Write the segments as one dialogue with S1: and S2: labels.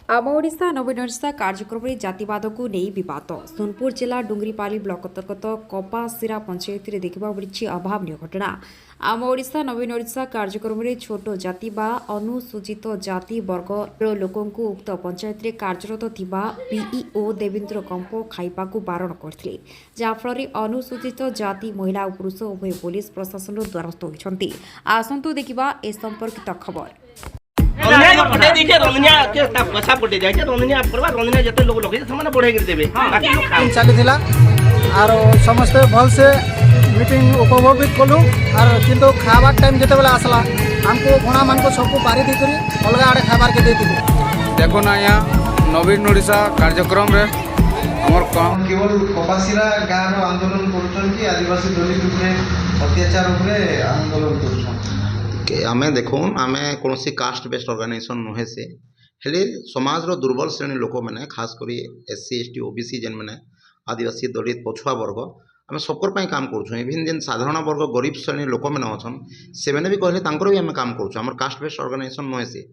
S1: ଆମ ଓଡ଼ିଶା ନବୀନ ଓଡ଼ିଶା କାର୍ଯ୍ୟକ୍ରମରେ ଜାତିବାଦକୁ ନେଇ ବିବାଦ। ସୋନପୁର ଜିଲ୍ଲା ଡୁଙ୍ଗରିପାଲି ବ୍ଲକ ଅନ୍ତର୍ଗତ କପାସିରା ପଞ୍ଚାୟତରେ ଦେଖିବାକୁ ମିଳିଛି ଅଭାବନୀୟ ଘଟଣା। ଆମ ଓଡ଼ିଶା ନବୀନ ଓଡ଼ିଶା କାର୍ଯ୍ୟକ୍ରମରେ ଛୋଟ ଜାତି ବା ଅନୁସୂଚିତ ଜାତି ବର୍ଗର ଲୋକଙ୍କୁ ଉକ୍ତ ପଞ୍ଚାୟତରେ କାର୍ଯ୍ୟରତ ଥିବା ବିଇଓ ଦେବେନ୍ଦ୍ର କମ୍ପ ଖାଇବାକୁ ବାରଣ କରିଥିଲେ, ଯାହାଫଳରେ ଅନୁସୂଚିତ ଜାତି ମହିଳା ଓ ପୁରୁଷ ଉଭୟ ପୋଲିସ ପ୍ରଶାସନର ଦ୍ୱାରସ୍ଥ ହୋଇଛନ୍ତି। ଆସନ୍ତୁ ଦେଖିବା ଏ ସମ୍ପର୍କିତ ଖବର।
S2: रंधिया जो पटे दीजिए रंधिया के पैसा पटे जाए रंधिया करवा रंधिया जते लोग लगे ସେମାନେ बढ़े कर देबे बाकी लोग खा
S3: चली थिला आर समस्ते भल से मीटिंग उपभोग भी कलु आर किंतु खाबार टाइम जते बेला आसला हमको घोड़ा मान को सबको पारी दी करी अलगा आड़े खाबार के देती
S4: देखो ना यहाँ नवीन ओडिशा कार्यक्रम रे हमर
S5: केवल कपासीरा गाँव आंदोलन करुछन कि आदिवासी दलित उपरे अत्याचार उपरे आंदोलन करुछन
S6: आमे देखुन आमे कौन कास्ट बेस्ड ऑर्गेनाइजेशन नुहे से हेले समाज रो दुर्बल श्रेणी लोक मैंने खास करी एससी एसटी ओबीसी जेन मैंने आदिवासी दलित पछुआ वर्ग आम सबकर काम करूँ इवन जेन साधारण वर्ग गरीब श्रेणी लोक मैंने अच्छन से मैंने भी कहले तांकर भी आम काम करूँ आम कास्ट बेस्ड ऑर्गेनाइजेशन नुहे से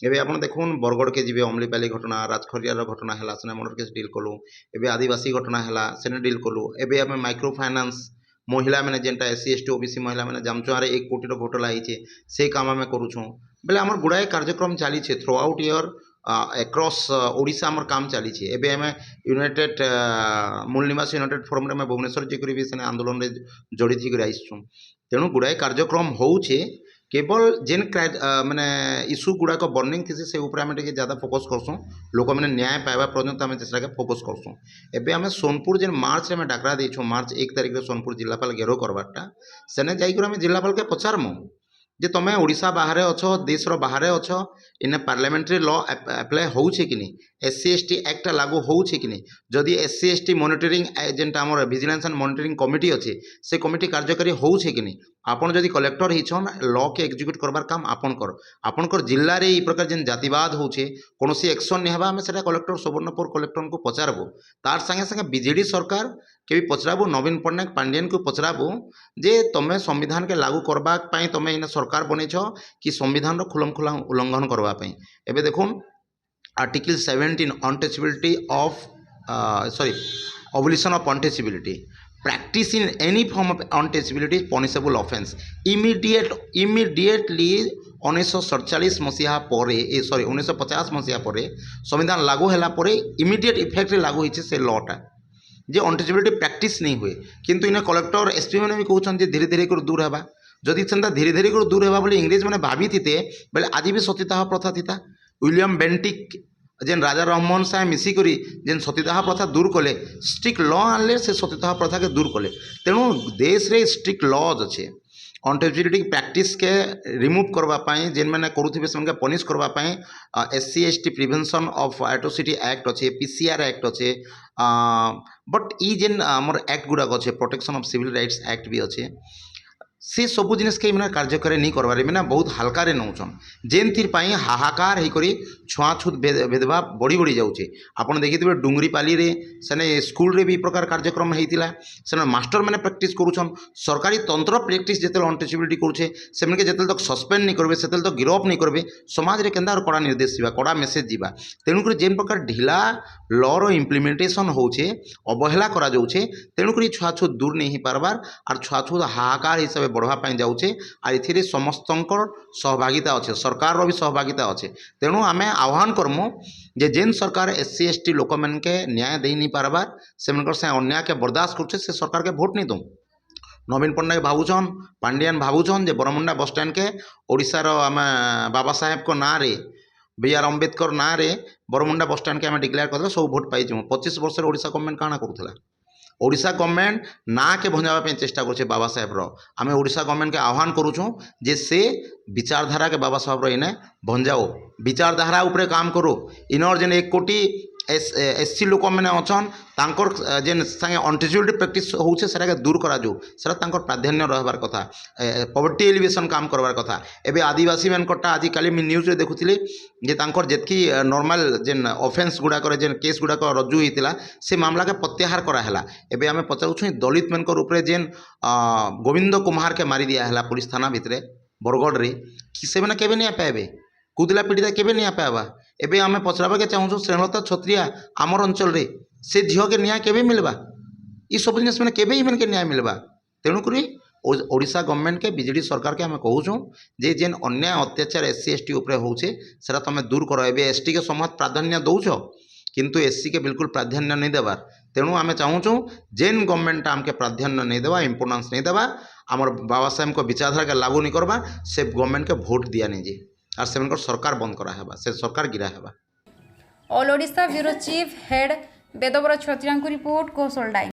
S6: एवं आप देखुन बरगढ़ के जी अमलीपाली घटना राजखरियार घटना है सेने मर्डर केस डील कलु एवं आदिवासी घटना है सेने डील कलु एवं आम माइक्रो फाइनान्स महिला मैंने जेनटा एससी एसटी ओबीसी महिला मैंने जामचुआरे 1 कोटी घोटाला होइछे से काम आम करूँ बेले आमर गुड़ाए कार्यक्रम चली through out year across Odisha आमर काम चली एबे आम यूनाइटेड मूल निवासी यूनाइटेड फोरम रे भुवनेश्वर जी भी से आंदोलन रे जड़ित होकर आसचुँ तेणु गुड़ाए कार्यक्रम होउछे केवल जेन माने इश्यू गुड़ाक बर्निंग थी से ऊपर आम ज़्यादा फोकस करसूँ लोक मैंने न्याय पाइबा पर्यंत आम चेष्टा के फोकस करसूँ एवं आम सोनपुर जेन मार्च में डाकरा देछुँ मार्च 1 तारिख सोनपुर जिलापाल घेरो करवाटा सेने जाइकर आम जिलापाल के पचारमु जे तुम ओडिशा बाहर अच्छ देश बाहर अच्छ इन पार्लियामेंट्री लॉ अप्लाई होउछे कि नहीं एससी एसटी एक्ट लागू होउछे कि नहीं जदि एससी एसटी मॉनिटरिंग जेनटा हमर विजिलेंस एंड मॉनिटरिंग कमिटी अच्छे से कमिटी कार्यकारी होउछे कि नहीं आपन जदि कलेक्टर हिछन लॉ के एग्जीक्यूट करबार काम आपनकर जिल्ला रे ई प्रकार जेन जातिवाद होउछे कोनोसी एक्शन नेहबा हमें सेटा कलेक्टर सुवर्णपुर कलेक्टर को पचारबो तार संगे संगे बीजेडी सरकार के भी पचराबू नवीन पट्टनायक पांडियन को पचराबू जे तुम्हें संविधान के लागू करबा पई तुम्हें इन सरकार बनैछ कि संविधान रो खुलमखुला उल्लंघन करबा पई एबे देखुन article 17 untouchability of abolition of untouchability practice in any form of untouchability is punishable offence immediately 1947 मसीहा परे 1950 मसीहा परे संविधान लागू हैला परे इमीडिएट इफेक्ट लागू होइछे से लॉटा जे अनटचेबिलिटी प्रैक्टिस नहीं हुए किंतु इन कलेक्टर एसपी मैंने भी कहते धीरे धीरे कर दूर है जदि से धीरे धीरे कर दूर है बोले इंग्रेज मैंने भाभी थे बोले आज भी सतीदाह प्रथा थी विलियम बेंटिक जेन राजा राममोहन साहे मिसिक जेन सतीदाह प्रथा दूर कले स्ट्रिक्ट लॉ आनले से सतीदाह प्रथा के दूर कले तेणु देश रे स्ट्रिक्ट लॉज अच्छे अनटचेबिलिटी प्रैक्टिस के रिमूव करवाई जेन मैंने करुवे से पनिश करवाई SC ST prevention of atrocity act अच्छे पीसीआर एक्ट अच्छे बट ई जेन आमर एक्ट गुड़ाक अच्छे protection of civil rights act भी अच्छे से सबू जिनिस के मैंने कार्यकारी नहीं करवारे मैंने बहुत हल्का नौचन जेन हाहाकार होकर छुआछूत भेदभाव बढ़ी बढ़ी जाऊे आपड़ देखिए डुंगरीपाली रे सेने स्कूल रे भी प्रकार कार्यक्रम होता से मास्टर मैंने प्रैक्टिस करुछन सरकारी तंत्र प्रैक्टिस जिते अनटचेबिलिटी करुचे से जिते तक सस्पेंड नहीं करेंगे से तक गिरफ नहीं करेंगे समाज रे केन्दा कड़ा निर्देश जावा कड़ा मेसेज जावा तेणुक जेन प्रकार ढिला लॉ रो इम्प्लीमेंटेशन होचे अवहेला करा जाउछे तेणुक छुआछूत दूर नहीं पारबार और छुआछूत हाहाकार हिसाब बढ़ापी जाऊे और ये समस्त सहभागिता अच्छे सरकार भी सहभागिता अच्छे तेणु आम आह्वान करमु जे जेन सरकार एससी एसटी लोक मन के न्याय दे नहीं पारबार से अन्याय के बर्दाश्त कर सरकार के भोट नहीं दूँ नवीन पट्टनायक भावुन पांडियान भावुन जे बरमुंडा बस स्टैंड के ओडिशार आम बाबा साहेब को ना रे बी आर अम्बेडकर ना रे बरमुंडा बस स्टैंड के आम डिक्लेयर कर सब भोट पाई 25 वर्ष ओडिशा गवर्नमेंट काଣା करूला ओडिशा गवर्नमेंट ना के भंजावा चेष्टा कर बाबा साहेब आम ओडिशा गवर्नमेंट के आह्वान करुँ जे से विचारधारा के बाबा साहेब इने भंजाओ विचारधारा उपरे काम करो इनर जेन 1 कोटी एससी लोक मैंने अच्छन तांकर जेन संगे अनटचेबिलिटी प्रैक्टिस होउछे सेटा के दूर करा जो सेटा तांकर प्राधान्य रहबार कथा पॉवर्टी एलिवेशन काम करबार कथा एबे आदिवासी मानकटा आज काली मी न्यूज रे देखुथिली जे तांकर जेतकी नॉर्मल जेन ऑफेंस गुडाकर जेन केस गुडाक रजू होइतिला से मामला के प्रत्याहार करा हैला एबे आमे पचारुछु दलित मानकर ऊपर जेन गोविंद कुमार के मारी दिया हैला पुलिस थाना भितरे बरगढ़ रे कि से माने केबे नहीं पाइबे कुदला पीड़िता केबे नहीं पाइबा एबे आमे पचराबाके चाहूँ श्रेणलता छत्रिया आमर अंचल रे से झील के न्याय केबे मिलबा ई सब जिनिस मैंने केबे ही के न्याय मिलबा तेणुक ओडिशा गवर्नमेंट के बीजेडी सरकार के आम कहूँ जे जेन अन्याय अत्याचार SC ST उपरे होचे सेटा तुम दूर कर एबे ST के समाज प्राधान्य दौच किंतु SC के बिल्कुल प्राधान्य नहीं देवार तेणु आम चाहूँ जेन गवर्नमेंट आमके प्राधान्य नहीं देवा इम्पोर्टान्स नहीं देवा आमर बाबा साहेब को विचारधारा के लागू नहीं करवा से गवर्नमेंट के भोट दिया नहीं जे और से सरकार बंद करा से सरकार गिरा हेबा।
S1: All Odisha bureau chief head बेदबर छत्रिया रिपोर्ट कौशल टाइम।